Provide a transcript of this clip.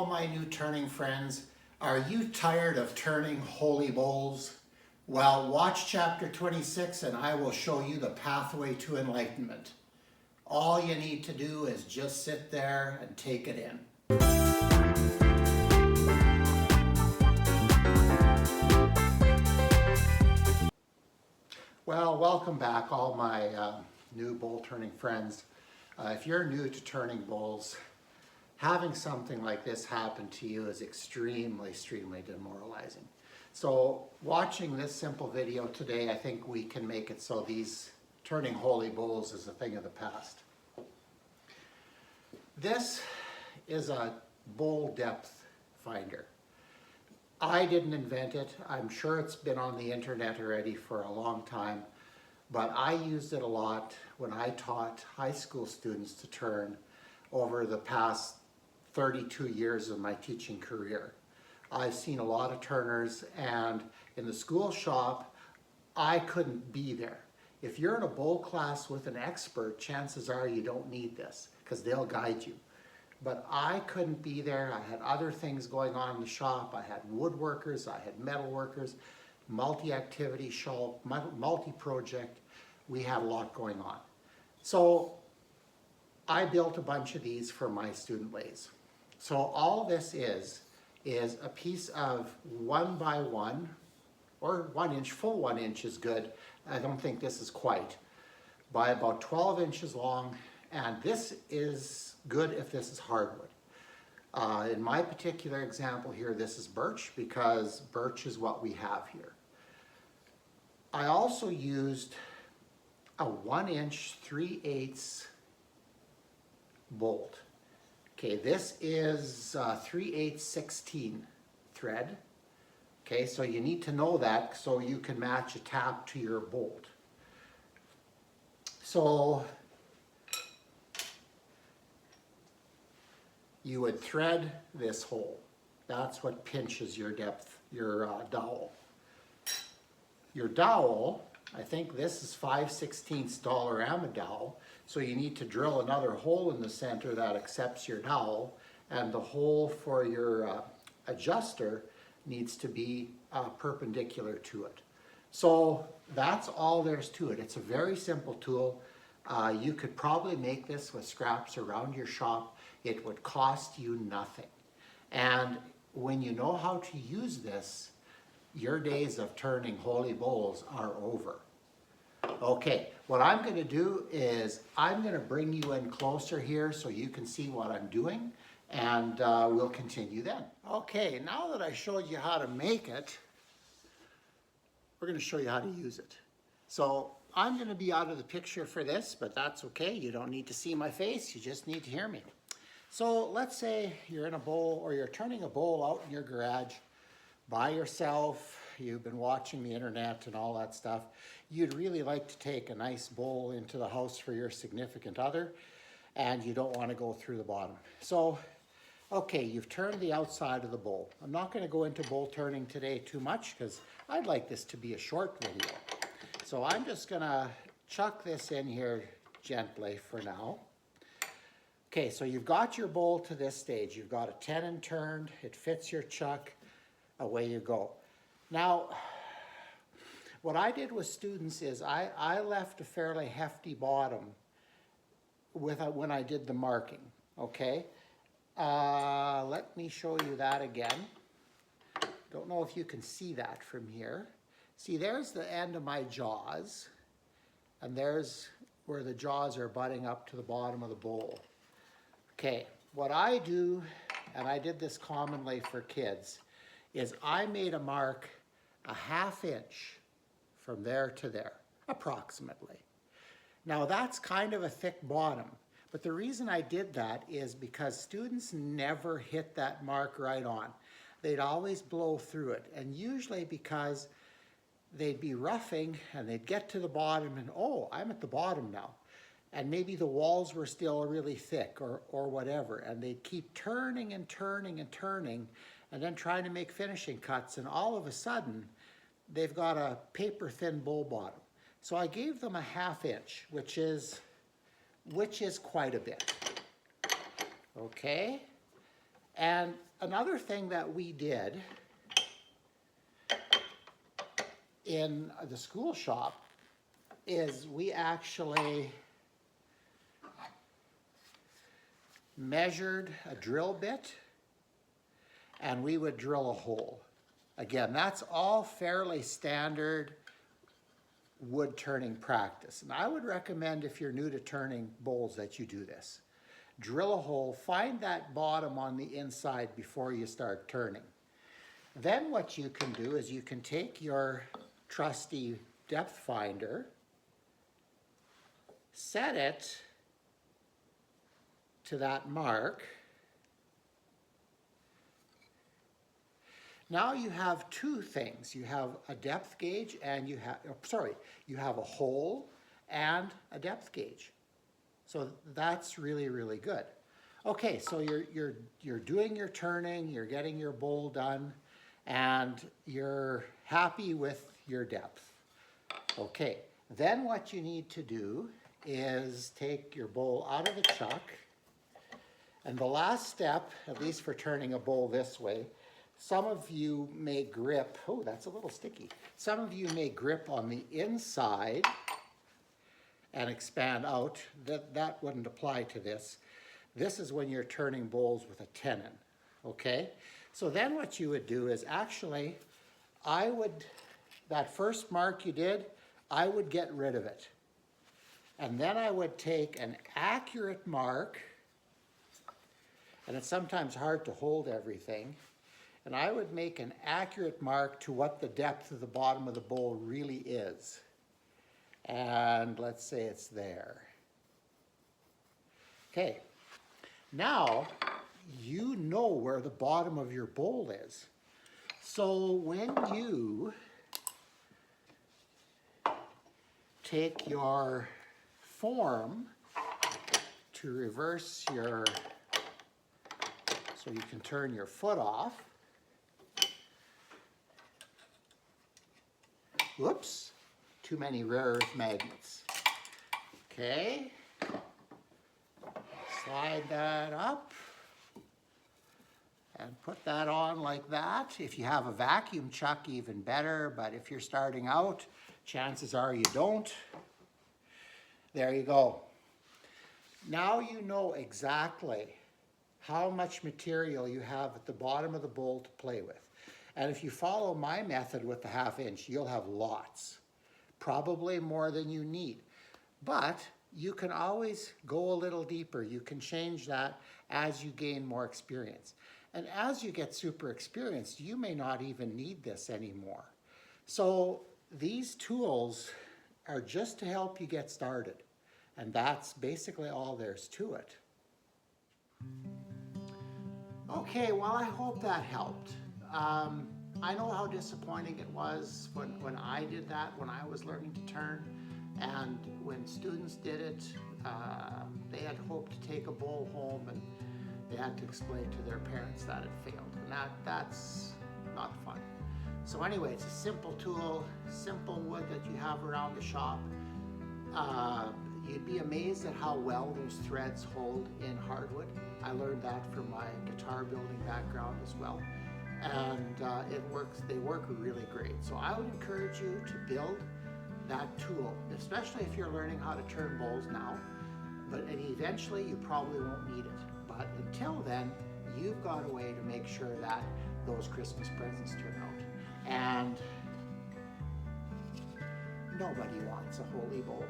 all my new turning friends. Are you tired of turning holy bowls? Well, watch chapter 26 and I will show you the pathway to enlightenment. All you need to do is just sit there and take it in. Well, welcome back all my new bowl turning friends. If you're new to turning bowls, having something like this happen to you is extremely demoralizing. So watching this simple video today, I think we can make it so these turning holy bowls is a thing of the past. This is a bowl depth finder. I didn't invent it. I'm sure it's been on the internet already for a long time, but I used it a lot when I taught high school students to turn over the past 32 years of my teaching career. I've seen a lot of turners, and in the school shop, I couldn't be there. If you're in a bowl class with an expert, chances are you don't need this because they'll guide you. But I couldn't be there. I had other things going on in the shop. I had woodworkers, I had metal workers, multi-activity shop, multi-project. We had a lot going on. So I built a bunch of these for my student lathes. So all this is a piece of 1 by 1 or 1 inch, full 1 inch is good. I don't think this is quite, by about 12 inches long. And this is good if this is hardwood. In my particular example here, this is birch because birch is what we have here. I also used a 1 inch 3/8 bolt. Okay, this is 3/8 16 thread. Okay, so you need to know that so you can match a tap to your bolt. So you would thread this hole. That's what pinches your depth, your dowel. Your dowel, I think this is 5/16 dollarama dowel, so you need to drill another hole in the center that accepts your dowel, and the hole for your adjuster needs to be perpendicular to it. So that's all there's to it. It's a very simple tool. You could probably make this with scraps around your shop. It would cost you nothing. And when you know how to use this, your days of turning holy bowls are over. Okay, what I'm going to do is I'm going to bring you in closer here so you can see what I'm doing, and we'll continue then. Okay, now that I showed you how to make it, we're going to show you how to use it. So I'm going to be out of the picture for this, but that's okay. You don't need to see my face, you just need to hear me. So let's say you're in a bowl, or you're turning a bowl out in your garage by yourself. You've been watching the internet and all that stuff. You'd really like to take a nice bowl into the house for your significant other, and you don't want to go through the bottom. So, okay, you've turned the outside of the bowl. I'm not going to go into bowl turning today too much because I'd like this to be a short video. So I'm just going to chuck this in here gently for now. Okay, so you've got your bowl to this stage. You've got a tenon turned, it fits your chuck, away you go. Now, what I did with students is I left a fairly hefty bottom when I did the marking, okay? Let me show you that again. Don't know if you can see that from here. See, there's the end of my jaws, and there's where the jaws are butting up to the bottom of the bowl. Okay, what I do, and I did this commonly for kids, is I made a mark a 1/2 inch from there to there, approximately. Now that's kind of a thick bottom, but the reason I did that is because students never hit that mark right on. They'd always blow through it, and usually because they'd be roughing and they'd get to the bottom and, oh, I'm at the bottom now. And maybe the walls were still really thick or whatever, and they'd keep turning and turning and turning, and then trying to make finishing cuts, and all of a sudden, they've got a paper-thin bowl bottom. So I gave them a 1/2 inch, which is quite a bit. Okay, And another thing that we did in the school shop is we actually measured a drill bit and we would drill a hole. Again, that's all fairly standard wood turning practice. And I would recommend, if you're new to turning bowls, that you do this. Drill a hole, find that bottom on the inside before you start turning. Then what you can do is you can take your trusty depth finder, set it to that mark. Now you have two things. You have a depth gauge and you have a hole and a depth gauge. So that's really, really good. Okay, so you're doing your turning, you're getting your bowl done, and you're happy with your depth. Okay, then what you need to do is take your bowl out of the chuck, and the last step, at least for turning a bowl this way, some of you may grip, oh, that's a little sticky. Some of you may grip on the inside and expand out. That wouldn't apply to this. This is when you're turning bowls with a tenon, okay? So then what you would do is actually, that first mark you did, I would get rid of it. And then I would take an accurate mark, and it's sometimes hard to hold everything, and I would make an accurate mark to what the depth of the bottom of the bowl really is. And let's say it's there. Okay, now you know where the bottom of your bowl is. So when you take your form to reverse so you can turn your foot off. Whoops, too many rare earth magnets. Okay, slide that up and put that on like that. If you have a vacuum chuck, even better, but if you're starting out, chances are you don't. There you go. Now you know exactly how much material you have at the bottom of the bowl to play with. And if you follow my method with the 1/2 inch, you'll have lots, probably more than you need. But you can always go a little deeper. You can change that as you gain more experience. And as you get super experienced, you may not even need this anymore. So these tools are just to help you get started. And that's basically all there's to it. Okay, well, I hope that helped. I know how disappointing it was when I did that, when I was learning to turn, and when students did it, they had hoped to take a bowl home and they had to explain to their parents that it failed, and that's not fun. So anyway, it's a simple tool, simple wood that you have around the shop. You'd be amazed at how well those threads hold in hardwood. I learned that from my guitar building background as well. And they work really great. So I would encourage you to build that tool, especially if you're learning how to turn bowls now. But eventually you probably won't need it. But until then, you've got a way to make sure that those Christmas presents turn out. And nobody wants a holy bowl.